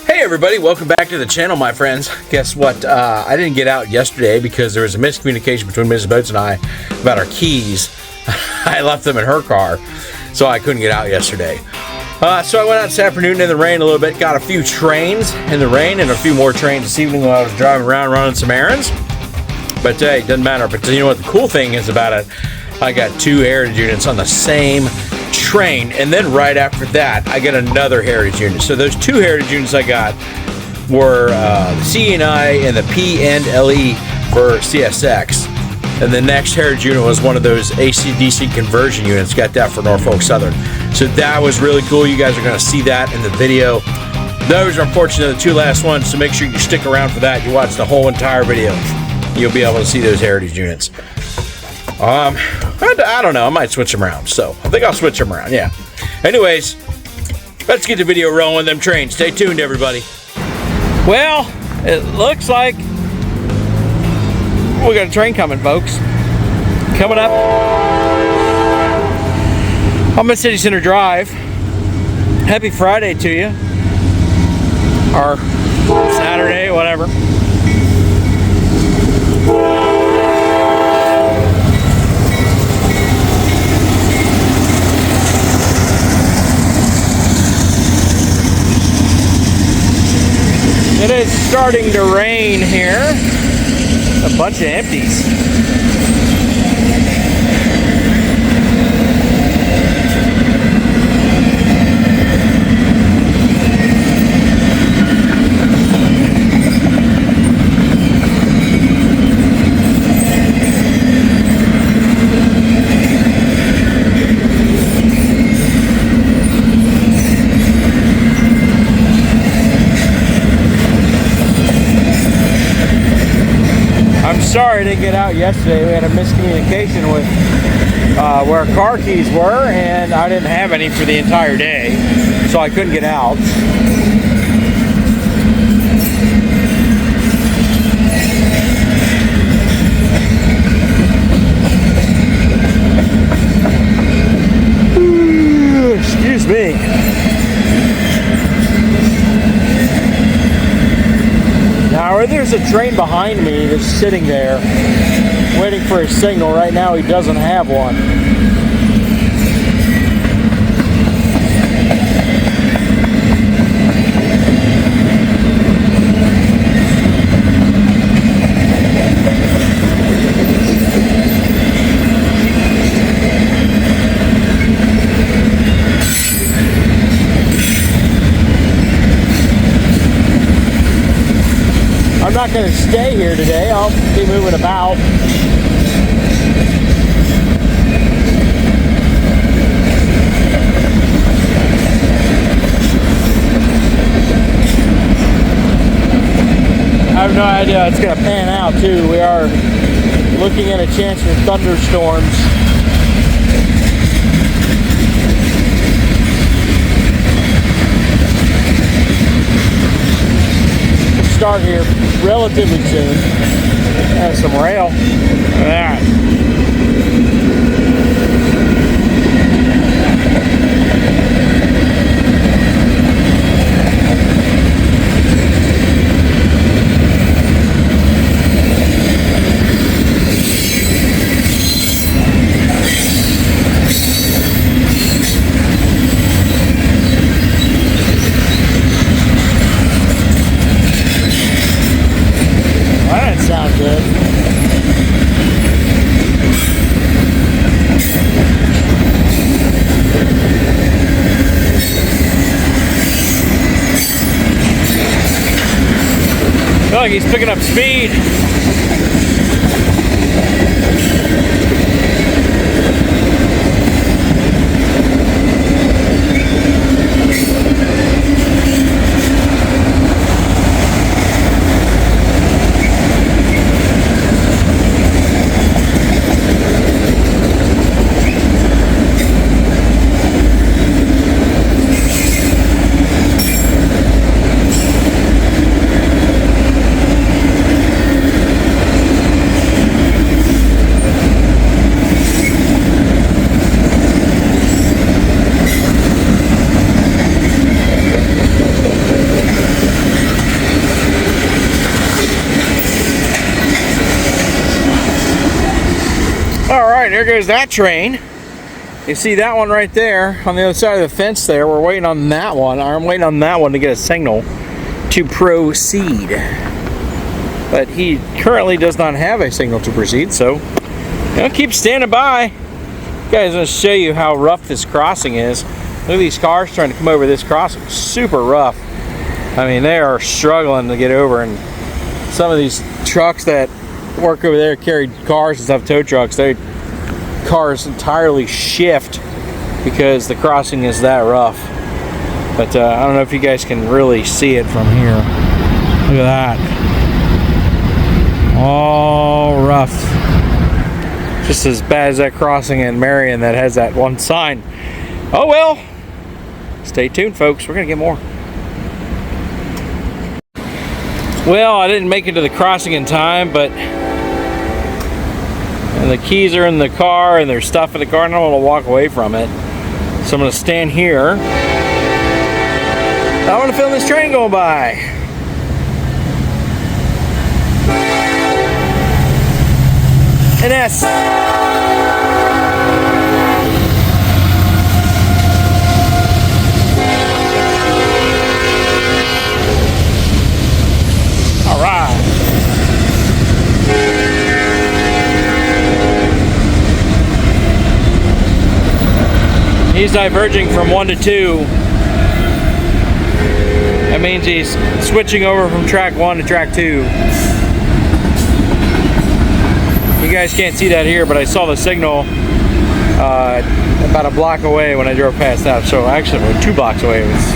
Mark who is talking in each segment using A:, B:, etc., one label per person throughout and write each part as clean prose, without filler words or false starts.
A: Hey everybody, welcome back to the channel, my friends. Guess what? I didn't get out yesterday because there was a miscommunication between Mrs. Boats and I about our keys. I left them in her car, so I couldn't get out yesterday. So I went out this afternoon in the rain a little bit, got a few trains in the rain and a few more trains this evening while I was driving around running some errands. But hey, it doesn't matter. But you know what the cool thing is about it? I got 2 heritage units on the same train, and then right after that I get another heritage unit. So those 2 heritage units I got were the CNI and the P&LE for CSX, and the next heritage unit was one of those AC/DC conversion units. Got that for Norfolk Southern. So that was really cool. You guys are going to see that in the video. Those are unfortunately the 2 last ones, so make sure you stick around for that. You watch the whole entire video, you'll be able to see those heritage units. I don't know, I might switch them around, so I think I'll switch them around, yeah. Anyways, let's get the video rolling with them trains. Stay tuned, everybody. Well, it looks like we got a train coming, folks. Coming up on the City Center Drive. Happy Friday to you, or Saturday, whatever. It is starting to rain here. A bunch of empties. Sorry I didn't get out yesterday. We had a miscommunication with where our car keys were, and I didn't have any for the entire day, so I couldn't get out. Excuse me. Now, there's a train behind me that's sitting there waiting for his signal. Right now, he doesn't have one. I'm not going to stay here today. I'll be moving about. I have no idea how it's going to pan out too. We are looking at a chance for thunderstorms. Start here relatively soon. Have some rail. Look at that. Sound good. I feel like he's picking up speed. there goes that train. You see that one right there on the other side of the fence there. We're waiting on that one. I'm waiting on that one to get a signal to proceed. But he currently does not have a signal to proceed, so keep standing by. Guys, I'm going to show you how rough this crossing is. Look at these cars trying to come over this crossing. Super rough. I mean, they are struggling to get over, and some of these trucks that work over there carry cars and stuff, tow trucks, cars entirely shift because the crossing is that rough. But I don't know if you guys can really see it from here. Look at that. All rough. Just as bad as that crossing in Marion that has that one sign. Oh well. Stay tuned, folks. We're gonna get more. Well, I didn't make it to the crossing in time, but and the keys are in the car and there's stuff in the car and I don't want to walk away from it. So I'm going to stand here. I want to film this train going by. An S. All right. He's diverging from 1 to 2. That means he's switching over from track 1 to track 2. You guys can't see that here, but I saw the signal about a block away when I drove past that. So actually, we're 2 blocks away. It was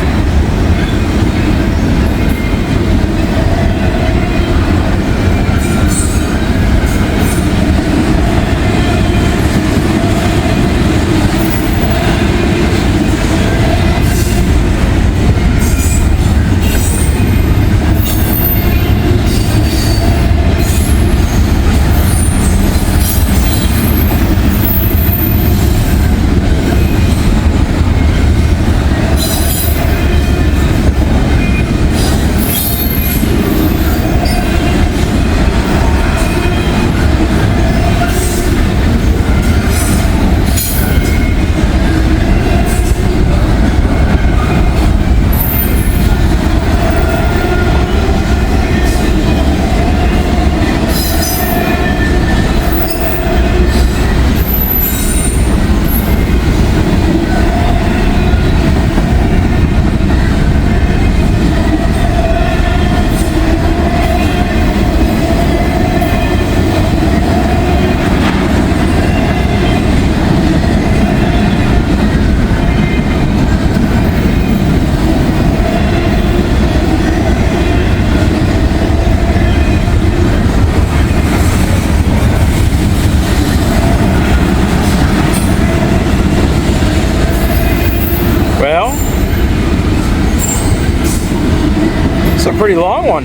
A: pretty long one.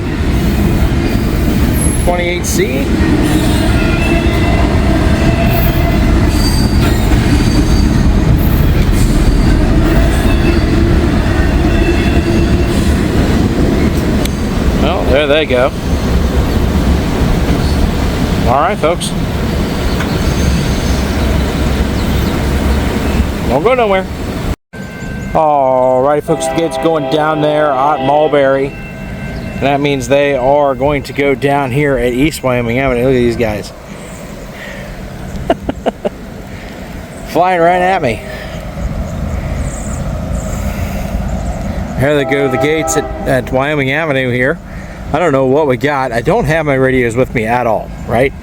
A: 28C. Well, there they go. All right, folks. Don't go nowhere. All right, folks, the gate's going down there at Mulberry. And that means they are going to go down here at East Wyoming Avenue. Look at these guys. Flying right at me. Here they go, the gates at Wyoming Avenue here. I don't know what we got. I don't have my radios with me at all, right?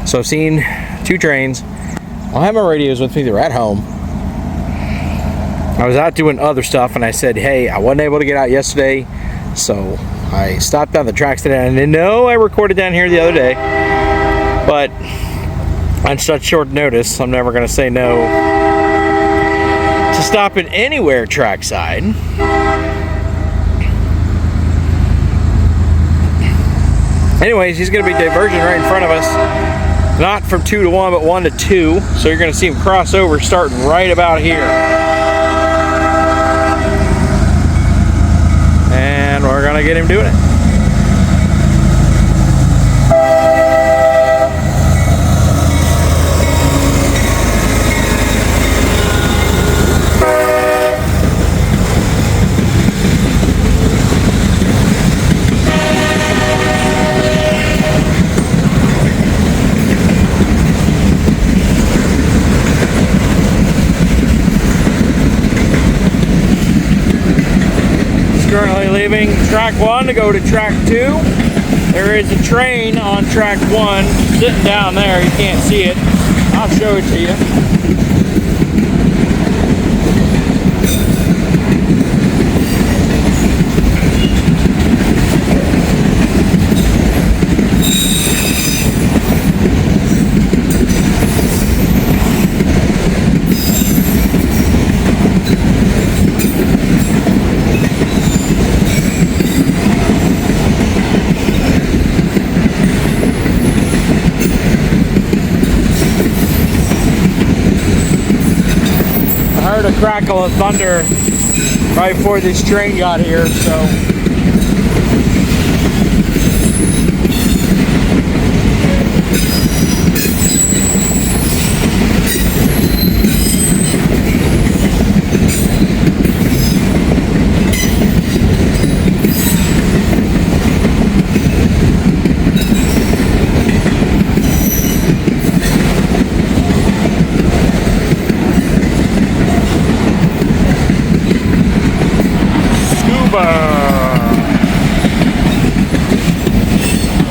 A: So I've seen 2 trains. I don't have my radios with me. They're at home. I was out doing other stuff and I said, hey, I wasn't able to get out yesterday, so I stopped on the tracks today. And I know I recorded down here the other day, but on such short notice, I'm never going to say no to stopping anywhere trackside. Anyways, he's going to be diverging right in front of us. Not from 2 to 1, but 1 to 2. So you're going to see him cross over starting right about here. And we're going to get him doing it.
B: currently leaving track 1 to go to track 2. There is a train on track 1 sitting down there. You can't see it. I'll show it to you. I heard a crackle of thunder right before this train got here, so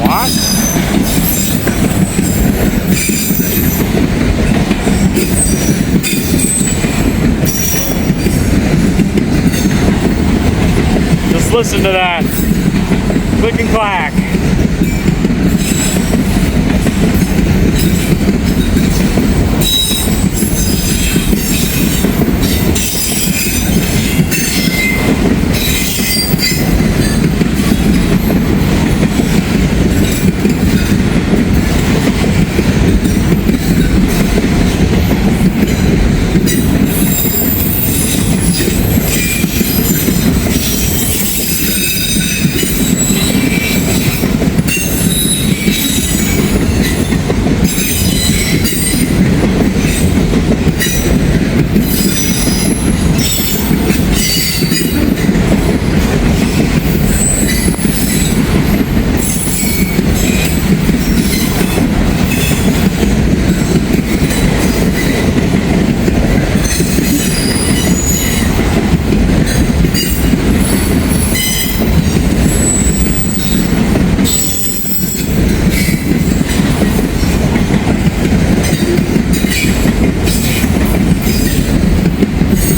B: what? Just listen to that. Click and clack.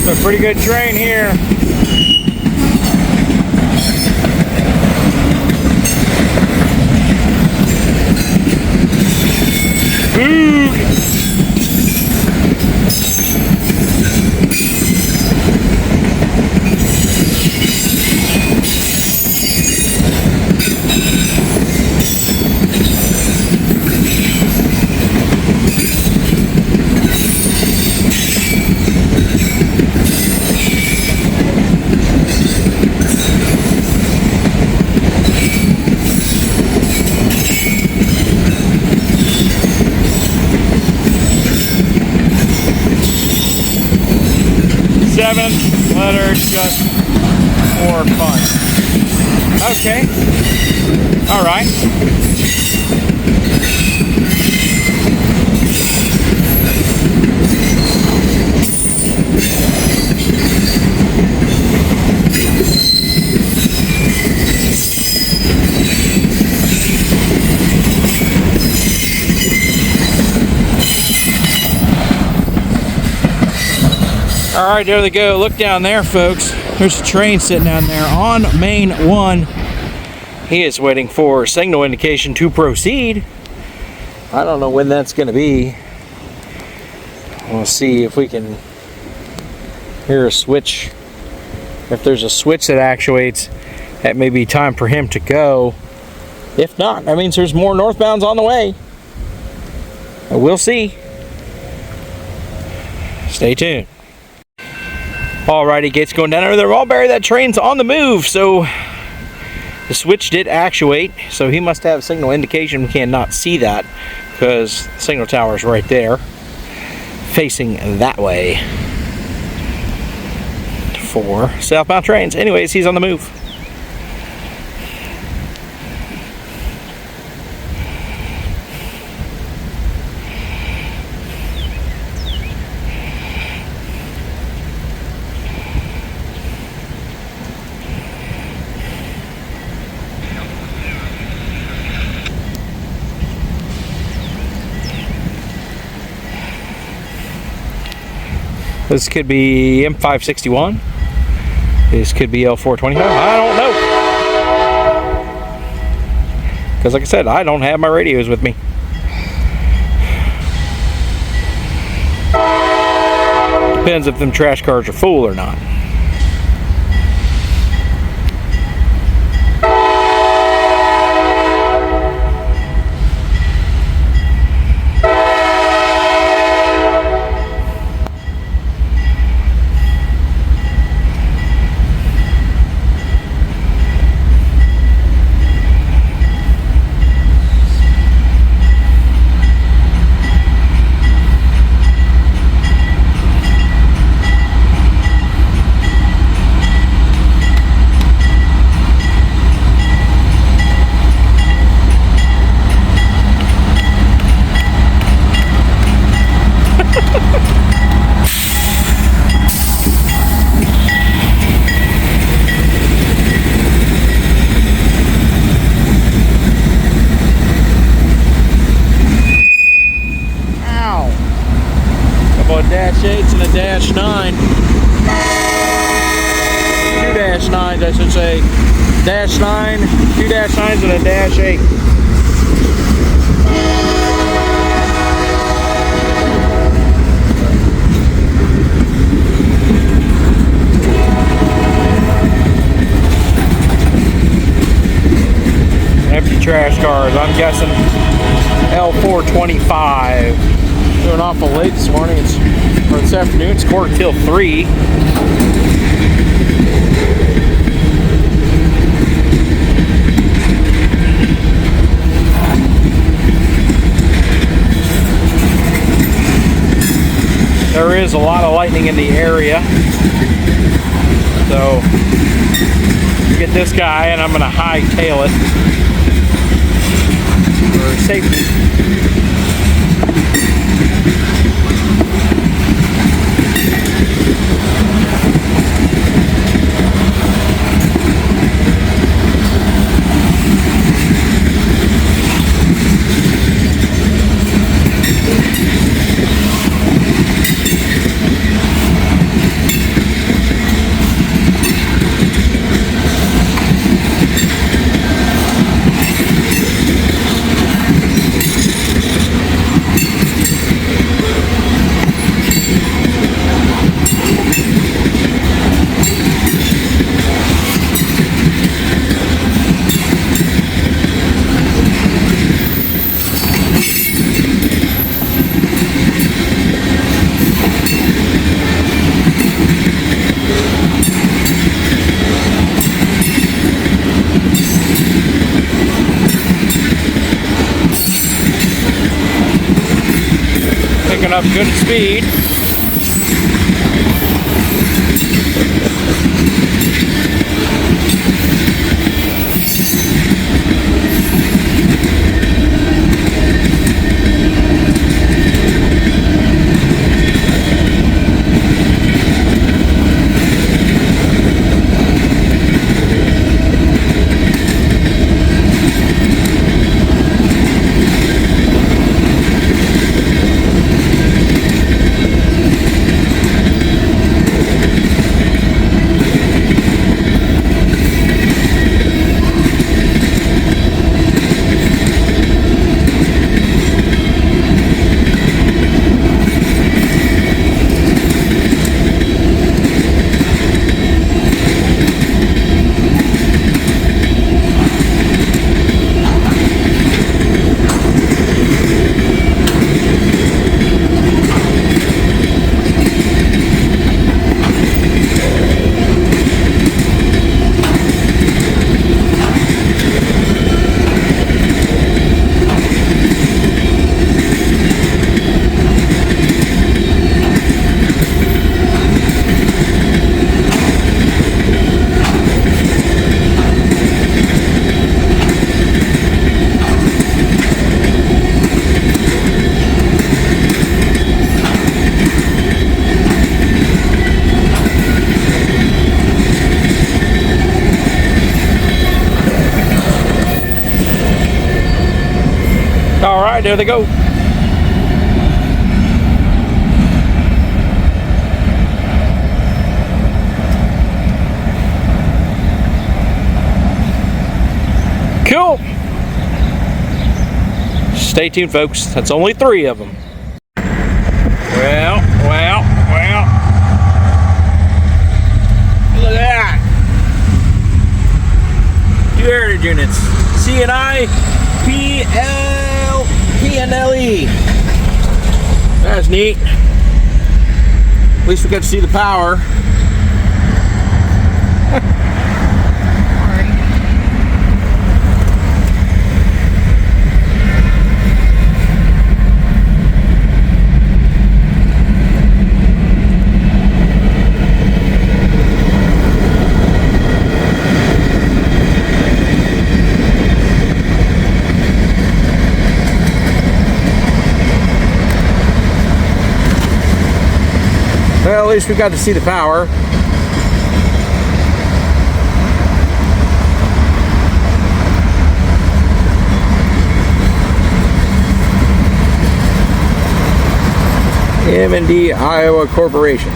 B: It's a pretty good train here. Boog! Seventh letter just for fun. Okay. All right. All right, there they go. Look down there, folks. There's a train sitting down there on Main 1. He is waiting for signal indication to proceed. I don't know when that's going to be. We'll see if we can hear a switch. If there's a switch that actuates, that may be time for him to go. If not, that means there's more northbounds on the way. We'll see. Stay tuned. Alrighty, gates going down over there. Wallberry, that train's on the move, so the switch did actuate, so he must have signal indication. We cannot see that because the signal tower is right there, facing that way for southbound trains. Anyways, he's on the move. This could be M561. This could be L425. I don't know. Because like I said, I don't have my radios with me. Depends if them trash cars are full or not. Dash 8s and a dash 9. 2 dash 9s, I should say. Dash 9, 2 dash 9s and a dash 8. Empty trash cars, I'm guessing L425. Doing awful late this morning, or this afternoon. It's 2:45. There is a lot of lightning in the area, so get this guy and I'm going to hightail it for safety. Picking up good speed. All right, there they go. stay tuned, folks. That's only 3 of them. Well. Look at that. 2 heritage units. CNI, PNLE. That's neat. At least we got to see the power. Well, at least we got to see the power. M&D Iowa Corporation.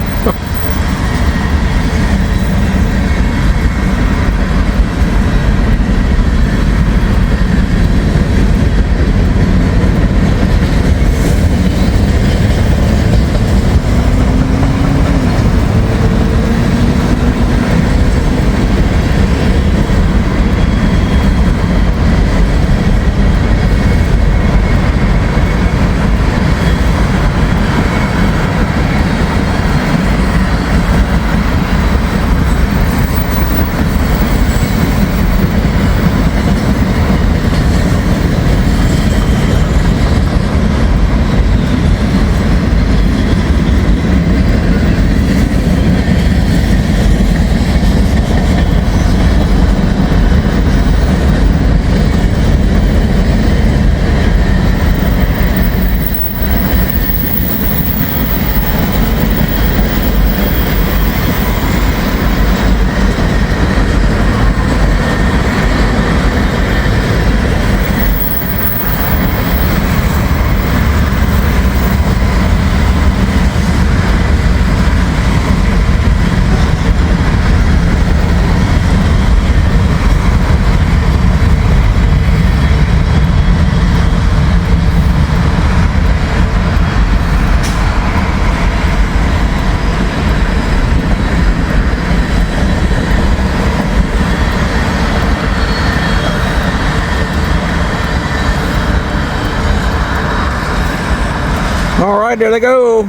B: All right, there they go.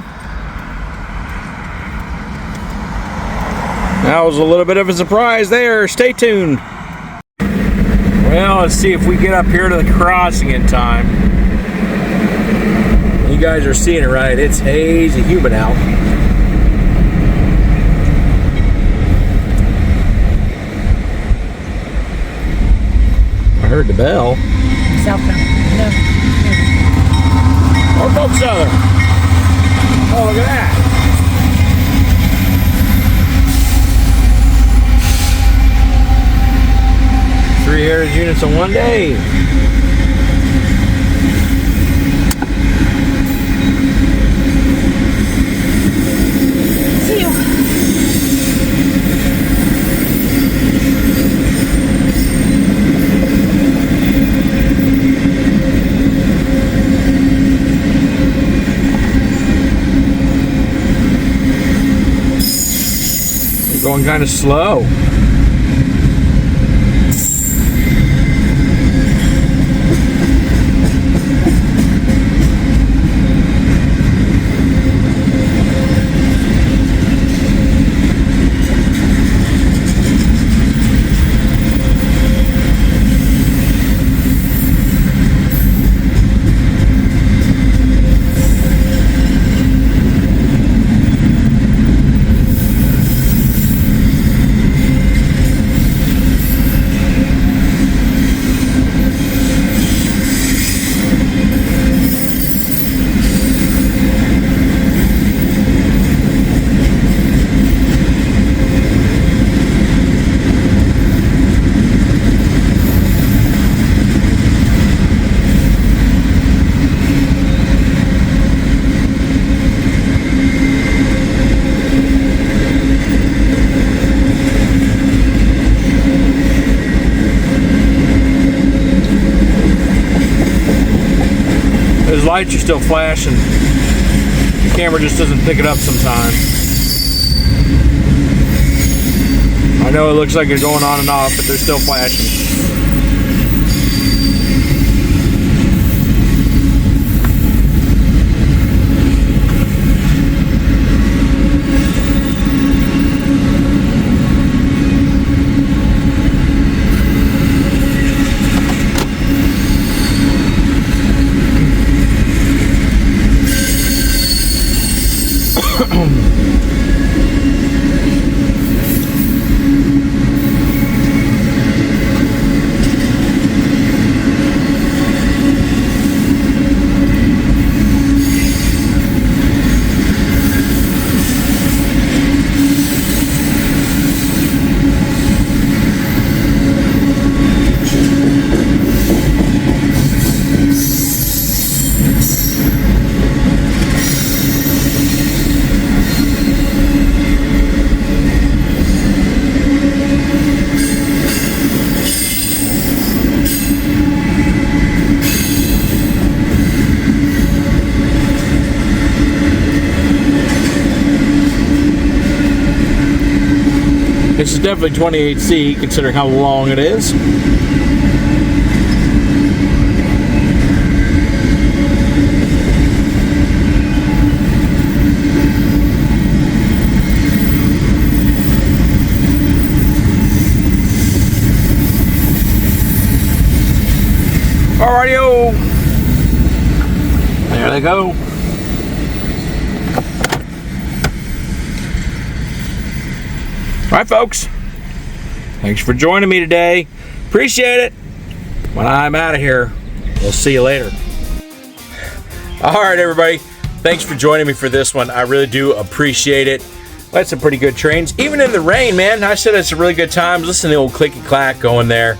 B: That was a little bit of a surprise there. Stay tuned. Well, let's see if we get up here to the crossing in time. You guys are seeing it right. It's hazy humid out. I heard the bell.
C: Southbound. No.
B: Norfolk Southern. Oh, look at that. Three heritage units in one day.
C: See you.
B: Going kind of slow. lights are still flashing. The camera just doesn't pick it up sometimes. I know it looks like it's going on and off, but they're still flashing. This is definitely 28C, considering how long it is. Alrighty-o! There they go. Alright, folks. Thanks for joining me today. Appreciate it. When I'm out of here, we'll see you later. Alright, everybody. Thanks for joining me for this one. I really do appreciate it. That's some pretty good trains. Even in the rain, man. I said it's a really good time. Listen to the old clicky-clack going there.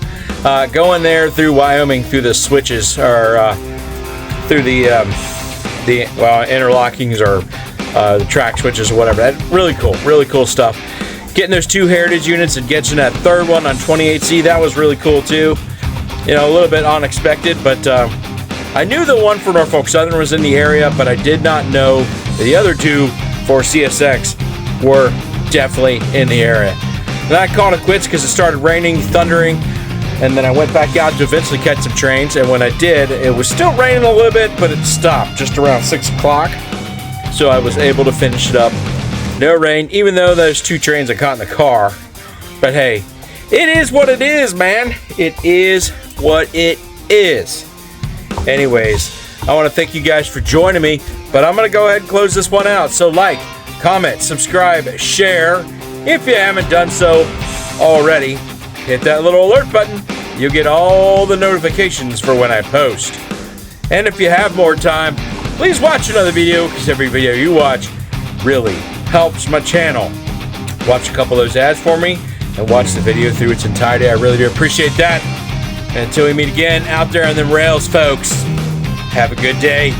B: Going there through Wyoming, through the switches, or through the interlockings, or the track switches, or whatever. That really cool stuff. Getting those 2 heritage units and getting that third one on 28C, that was really cool too. You know, a little bit unexpected, but I knew the one for Norfolk Southern was in the area, but I did not know the other 2 for CSX were definitely in the area. And I called it quits because it started raining, thundering, and then I went back out to eventually catch some trains, and when I did, it was still raining a little bit, but it stopped just around 6 o'clock, so I was able to finish it up. No rain, even though those 2 trains I caught in the car. But hey, it is what it is, man. It is what it is. Anyways, I want to thank you guys for joining me, but I'm going to go ahead and close this one out. So like, comment, subscribe, share. If you haven't done so already, hit that little alert button. You'll get all the notifications for when I post. And if you have more time, please watch another video, because every video you watch really helps my channel. Watch a couple of those ads for me and watch the video through its entirety. I really do appreciate that. And until we meet again out there on the rails, folks, have a good day.